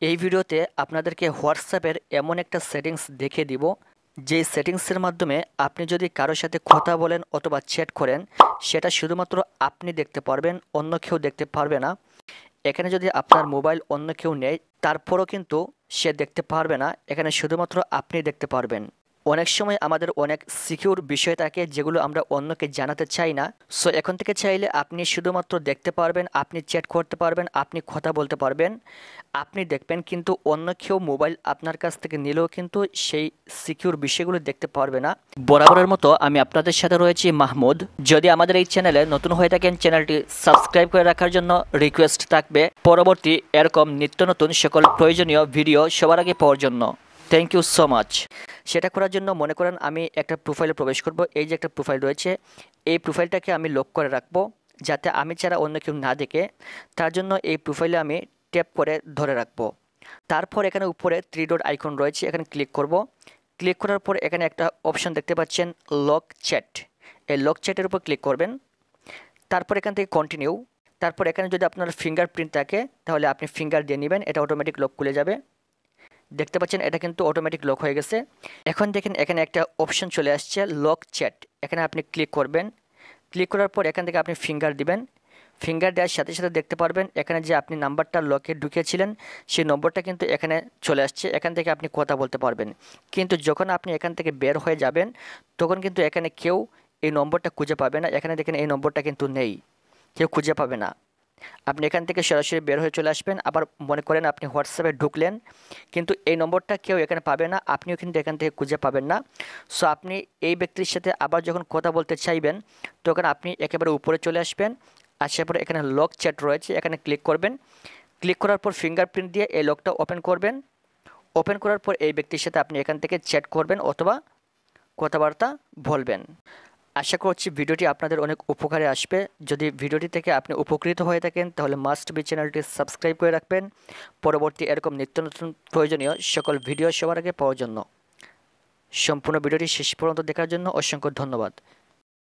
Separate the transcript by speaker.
Speaker 1: এই ভিডিওতে আপনাদেরকে হোয়াটসঅ্যাপের এমন একটা সেটিংস দেখিয়ে দিব, যেই সেটিংসের মাধ্যমে আপনি যদি কারোর সাথে কথা বলেন অথবা চ্যাট করেন, সেটা শুধুমাত্র আপনি দেখতে পারবেন, অন্য কেউ দেখতে পারবে না। এখানে যদি আপনার মোবাইল অন্য কেউ নেয়, তারপরও কিন্তু সে দেখতে পারবে না, এখানে শুধুমাত্র আপনি দেখতে পারবেন। অনেক সময় আমাদের অনেক সিকিউর বিষয় থাকে যেগুলো আমরা অন্যকে জানাতে চাই না। সো এখন থেকে চাইলে আপনি শুধুমাত্র দেখতে পারবেন, আপনি চ্যাট করতে পারবেন, আপনি কথা বলতে পারবেন, আপনি দেখবেন, কিন্তু অন্য কেউ মোবাইল আপনার কাছ থেকে নিলেও কিন্তু সেই সিকিউর বিষয়গুলো দেখতে পারবে না। বরাবরের মতো আমি আপনাদের সাথে রয়েছি মাহমুদ। যদি আমাদের এই চ্যানেলে নতুন হয়ে থাকেন, চ্যানেলটি সাবস্ক্রাইব করে রাখার জন্য রিকোয়েস্ট থাকবে, পরবর্তী এরকম নিত্য নতুন সকল প্রয়োজনীয় ভিডিও সবার আগে পাওয়ার জন্য। Thank you so much. সেটা করার জন্য মনে করেন আমি একটা প্রোফাইলে প্রবেশ করব। এই যে একটা প্রোফাইল রয়েছে, এই প্রোফাইলটাকে আমি লক করে রাখবো, যাতে আমি ছাড়া অন্য কেউ না দেখে। তার জন্য এই প্রোফাইলে আমি ট্যাপ করে ধরে রাখবো। তারপর এখানে উপরে 3 ডট আইকন রয়েছে, এখানে ক্লিক করব। ক্লিক করার পর এখানে একটা অপশন দেখতে পাচ্ছেন, লক চ্যাট। এই লক চ্যাটের উপর ক্লিক করবেন। তারপর এখান থেকে কন্টিনিউ। তারপর এখানে যদি আপনার ফিঙ্গারপ্রিন্ট থাকে, তাহলে আপনি ফিঙ্গার দিয়ে নেবেন, এটা অটোমেটিক লক খুলে যাবে। দেখতে পাচ্ছেন এটা কিন্তু অটোমেটিক লক হয়ে গেছে। এখন দেখেন এখানে একটা অপশন চলে আসছে, লক চ্যাট। এখানে আপনি ক্লিক করবেন। ক্লিক করার পর এখান থেকে আপনি ফিঙ্গার দিবেন। ফিঙ্গার দেওয়ার সাথে সাথে দেখতে পারবেন এখানে যে আপনি নাম্বারটা লকে ঢুকিয়েছিলেন, সেই নম্বরটা কিন্তু এখানে চলে আসছে। এখান থেকে আপনি কথা বলতে পারবেন। কিন্তু যখন আপনি এখান থেকে বের হয়ে যাবেন, তখন কিন্তু এখানে কেউ এই নম্বরটা খুঁজে পাবে না। এখানে দেখেন এই নম্বরটা কিন্তু নেই, কেউ খুঁজে পাবে না। আপনি এখান থেকে সরাসরি বের হয়ে চলে আসবেন। আবার মনে করেন আপনি হোয়াটসঅ্যাপে ঢুকলেন, কিন্তু এই নম্বরটা কেউ এখানে পাবে না, আপনিও কিন্তু এখান থেকে খুঁজে পাবেন না। সো আপনি এই ব্যক্তির সাথে আবার যখন কথা বলতে চাইবেন, তখন আপনি একেবারে উপরে চলে আসবেন। আসার পরে এখানে লক চ্যাট রয়েছে, এখানে ক্লিক করবেন। ক্লিক করার পর ফিঙ্গারপ্রিন্ট দিয়ে এই লকটা ওপেন করবেন। ওপেন করার পর এই ব্যক্তির সাথে আপনি এখান থেকে চ্যাট করবেন অথবা কথাবার্তা বলবেন। আশা করছি ভিডিওটি আপনাদের অনেক উপকারে আসবে। যদি ভিডিওটি থেকে আপনি উপকৃত হয়ে থাকেন, তাহলে মাস্ট বি চ্যানেলটি সাবস্ক্রাইব করে রাখবেন, পরবর্তী এরকম নিত্য নতুন প্রয়োজনীয় সকল ভিডিও সবার আগে পাওয়ার জন্য। সম্পূর্ণ ভিডিওটি শেষ পর্যন্ত দেখার জন্য অসংখ্য ধন্যবাদ।